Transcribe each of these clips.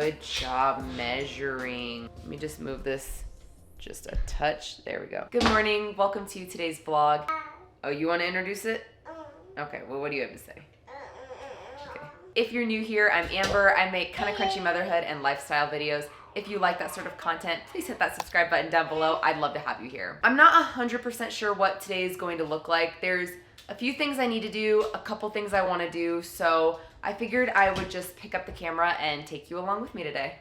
Good job measuring. Let me just move this just a touch. There we go. Good morning. Welcome to today's vlog. Oh, you want to introduce it? Okay, well, what do you have to say? Okay. If you're new here, I'm Amber. I make kind of crunchy motherhood and lifestyle videos. If you like that sort of content, please hit that subscribe button down below. I'd love to have you here. I'm not 100% sure what today is going to look like. There's a few things I need to do, a couple things I want to do, so I figured I would just pick up the camera and take you along with me today.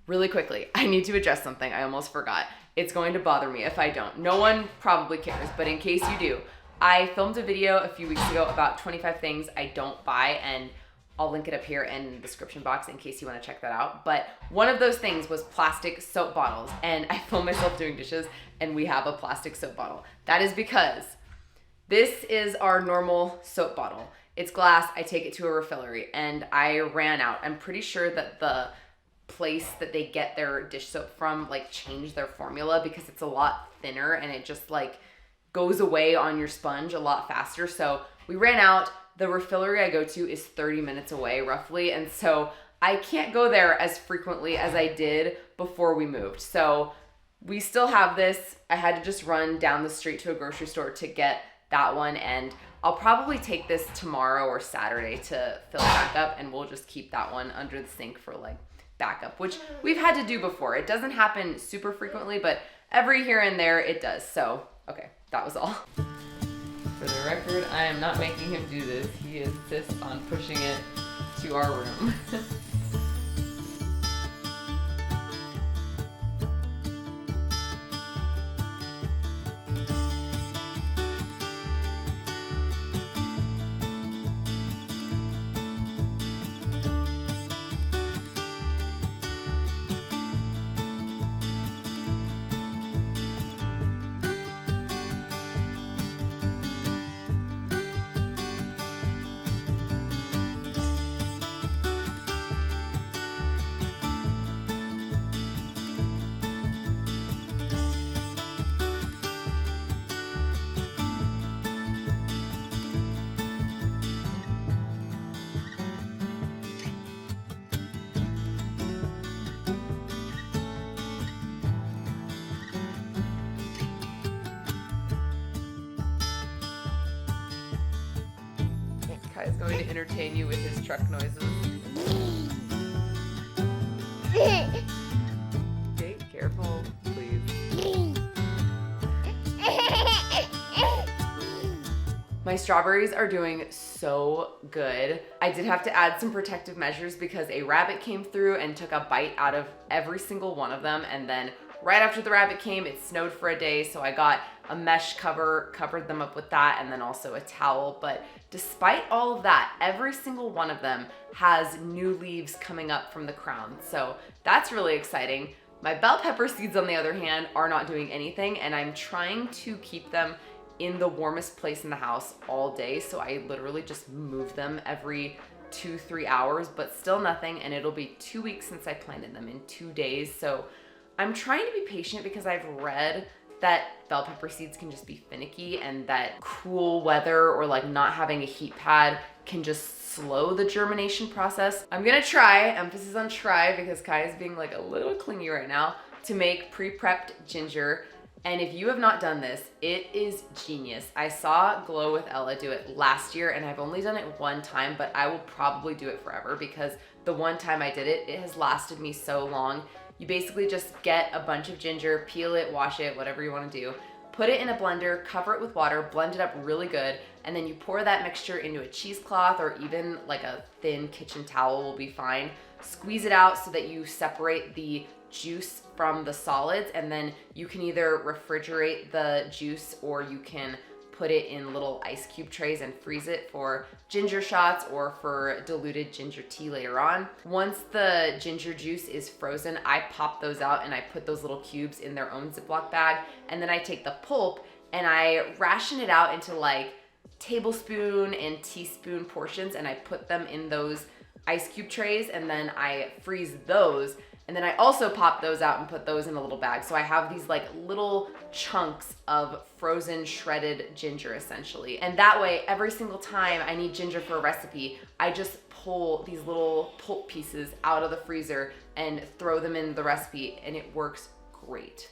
Really quickly, I need to address something I almost forgot. It's going to bother me if I don't. No one probably cares, but in case you do, I filmed a video a few weeks ago about 25 things I don't buy, and I'll link it up here in the description box in case you want to check that out. But one of those things was plastic soap bottles, and I filmed myself doing dishes and we have a plastic soap bottle. That is because this is our normal soap bottle. It's glass, I take it to a refillery, and I ran out. I'm pretty sure that the place that they get their dish soap from like changed their formula because it's a lot thinner and it just like goes away on your sponge a lot faster. So we ran out. The refillery I go to is 30 minutes away roughly, and so I can't go there as frequently as I did before we moved. So we still have this. I had to just run down the street to a grocery store to get that one, and I'll probably take this tomorrow or Saturday to fill it back up, and we'll just keep that one under the sink for like backup, which we've had to do before. It doesn't happen super frequently, but every here and there it does. So, okay, that was all. For the record, I am not making him do this. He insists on pushing it to our room. Kai's going to entertain you with his truck noises. Okay, careful, please. My strawberries are doing so good. I did have to add some protective measures because a rabbit came through and took a bite out of every single one of them, and then right after the rabbit came, it snowed for a day, so I got a mesh cover, covered them up with that, and then also a towel. But despite all of that, every single one of them has new leaves coming up from the crown, so that's really exciting. My bell pepper seeds, on the other hand, are not doing anything, and I'm trying to keep them in the warmest place in the house all day, so I literally just move them every 2-3 hours, but still nothing, and it'll be 2 weeks since I planted them in 2 days, so I'm trying to be patient because I've read that bell pepper seeds can just be finicky, and that cool weather or like not having a heat pad can just slow the germination process. I'm gonna try, emphasis on try, because Kai is being like a little clingy right now, to make pre-prepped ginger. And if you have not done this, it is genius. I saw Glow with Ella do it last year, and I've only done it one time, but I will probably do it forever because the one time I did it, it has lasted me so long. You basically just get a bunch of ginger, peel it, wash it, whatever you want to do, put it in a blender, cover it with water, blend it up really good, and then you pour that mixture into a cheesecloth, or even like a thin kitchen towel will be fine. Squeeze it out so that you separate the juice from the solids, and then you can either refrigerate the juice or you can put it in little ice cube trays and freeze it for ginger shots or for diluted ginger tea later on. Once the ginger juice is frozen, I pop those out and I put those little cubes in their own Ziploc bag, and then I take the pulp and I ration it out into like tablespoon and teaspoon portions, and I put them in those ice cube trays, and then I freeze those. And then I also pop those out and put those in a little bag. So I have these like little chunks of frozen shredded ginger essentially. And that way, every single time I need ginger for a recipe, I just pull these little pulp pieces out of the freezer and throw them in the recipe, and it works great.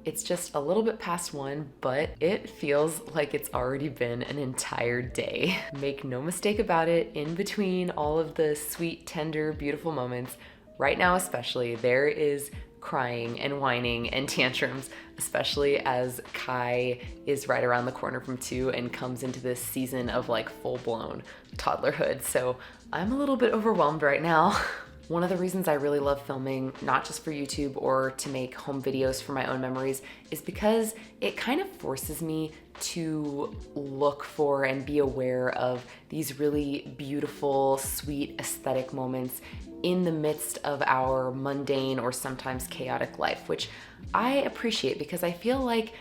It's just a little bit past 1, but it feels like it's already been an entire day. Make no mistake about it, in between all of the sweet, tender, beautiful moments, right now especially, there is crying and whining and tantrums, especially as Kai is right around the corner from 2 and comes into this season of like full-blown toddlerhood. So I'm a little bit overwhelmed right now. One of the reasons I really love filming, not just for YouTube or to make home videos for my own memories, is because it kind of forces me to look for and be aware of these really beautiful, sweet, aesthetic moments in the midst of our mundane or sometimes chaotic life, which I appreciate because I feel like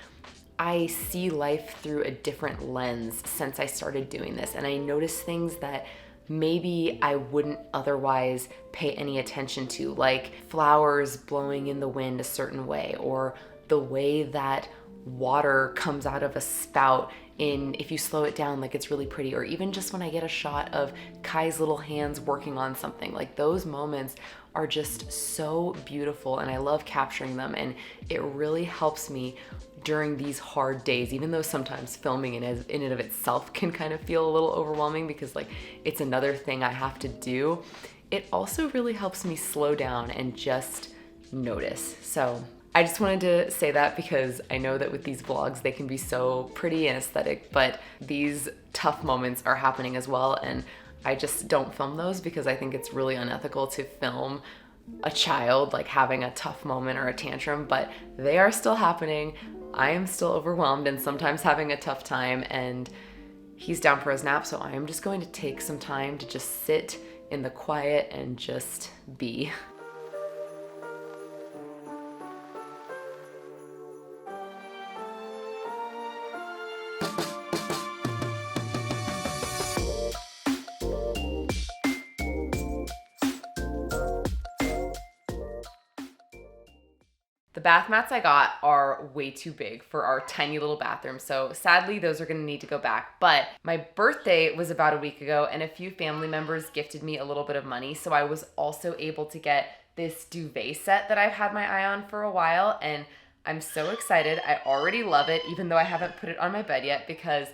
I see life through a different lens since I started doing this, and I notice things that maybe I wouldn't otherwise pay any attention to, like flowers blowing in the wind a certain way, or the way that water comes out of a spout if you slow it down, like it's really pretty, or even just when I get a shot of Kai's little hands working on something. Like those moments are just so beautiful, and I love capturing them, and it really helps me during these hard days, even though sometimes filming in and of itself can kind of feel a little overwhelming because like it's another thing I have to do. It also really helps me slow down and just notice. So I just wanted to say that because I know that with these vlogs, they can be so pretty and aesthetic, but these tough moments are happening as well. And I just don't film those because I think it's really unethical to film a child like having a tough moment or a tantrum, but they are still happening. I am still overwhelmed and sometimes having a tough time, and he's down for his nap, so I am just going to take some time to just sit in the quiet and just be. The bath mats I got are way too big for our tiny little bathroom, so sadly those are gonna need to go back. But my birthday was about a week ago, and a few family members gifted me a little bit of money, so I was also able to get this duvet set that I've had my eye on for a while, and I'm so excited. I already love it, even though I haven't put it on my bed yet, because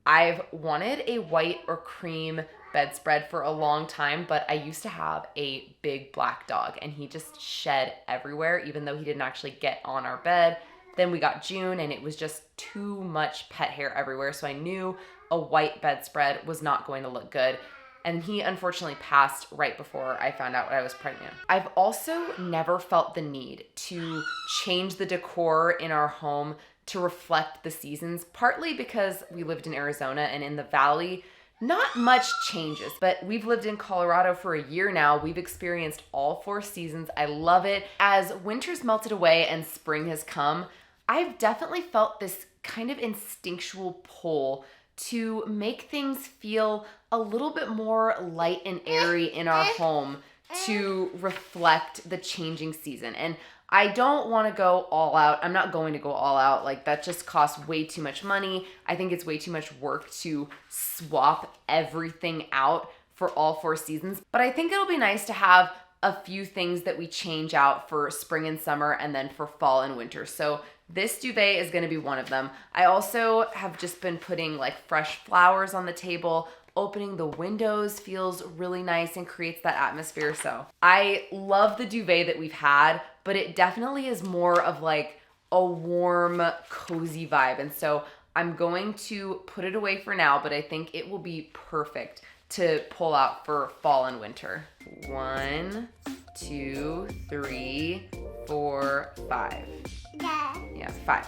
I've wanted a white or cream bedspread for a long time, but I used to have a big black dog and he just shed everywhere, even though he didn't actually get on our bed. Then we got June and it was just too much pet hair everywhere, so I knew a white bedspread was not going to look good. And he unfortunately passed right before I found out I was pregnant. I've also never felt the need to change the decor in our home to reflect the seasons, partly because we lived in Arizona, and in the valley, Not much changes, but we've lived in Colorado for a year now. We've experienced all 4 seasons. I love it. As winter's melted away and spring has come, I've definitely felt this kind of instinctual pull to make things feel a little bit more light and airy in our home to reflect the changing season. And I don't want to go all out. I'm not going to go all out. Like, that just costs way too much money. I think it's way too much work to swap everything out for all 4 seasons. But I think it'll be nice to have a few things that we change out for spring and summer and then for fall and winter. So this duvet is going to be one of them. I also have just been putting like fresh flowers on the table. Opening the windows feels really nice and creates that atmosphere. So I love the duvet that we've had, but it definitely is more of like a warm, cozy vibe. And so I'm going to put it away for now, but I think it will be perfect to pull out for fall and winter. 1, 2, 3, 4, 5. Yeah, 5.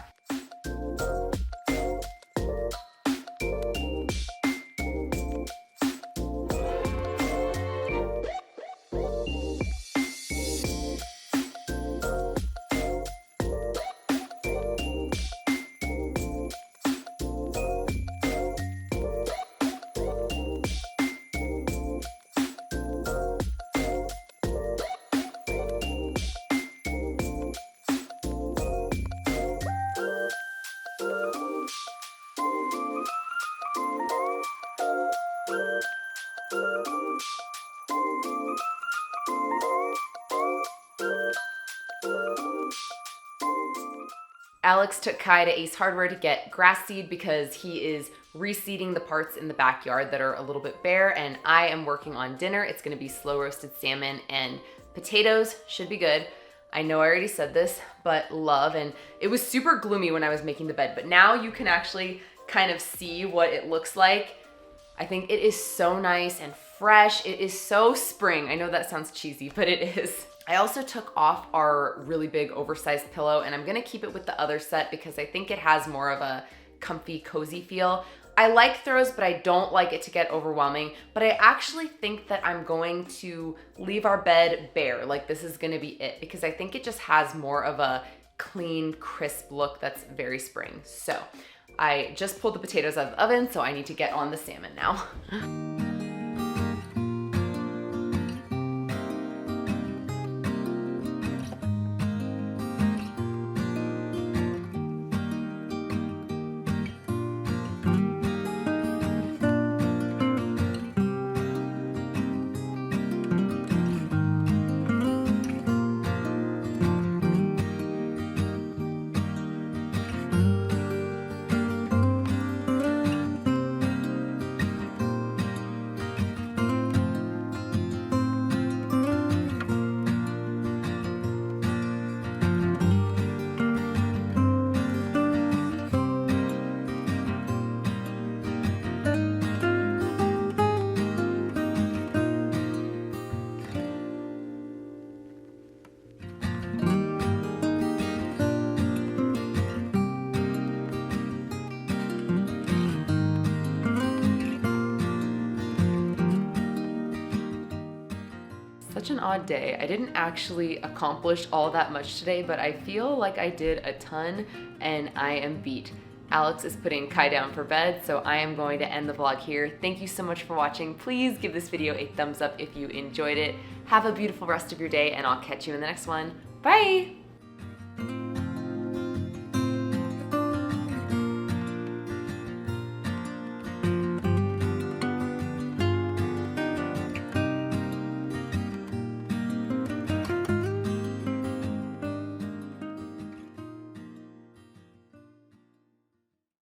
Alex took Kai to Ace Hardware to get grass seed because he is reseeding the parts in the backyard that are a little bit bare, and I am working on dinner. It's gonna be slow roasted salmon and potatoes, should be good. I know I already said this, but love, and it was super gloomy when I was making the bed, but now you can actually kind of see what it looks like. I think it is so nice and fresh. It is so spring. I know that sounds cheesy, but it is. I also took off our really big oversized pillow, and I'm gonna keep it with the other set because I think it has more of a comfy, cozy feel. I like throws, but I don't like it to get overwhelming. But I actually think that I'm going to leave our bed bare. Like, this is gonna be it because I think it just has more of a clean, crisp look that's very spring. So I just pulled the potatoes out of the oven, so I need to get on the salmon now. Such an odd day. I didn't actually accomplish all that much today, but I feel like I did a ton and I am beat. Alex is putting Kai down for bed, so I am going to end the vlog here. Thank you so much for watching. Please give this video a thumbs up if you enjoyed it. Have a beautiful rest of your day, and I'll catch you in the next one. Bye!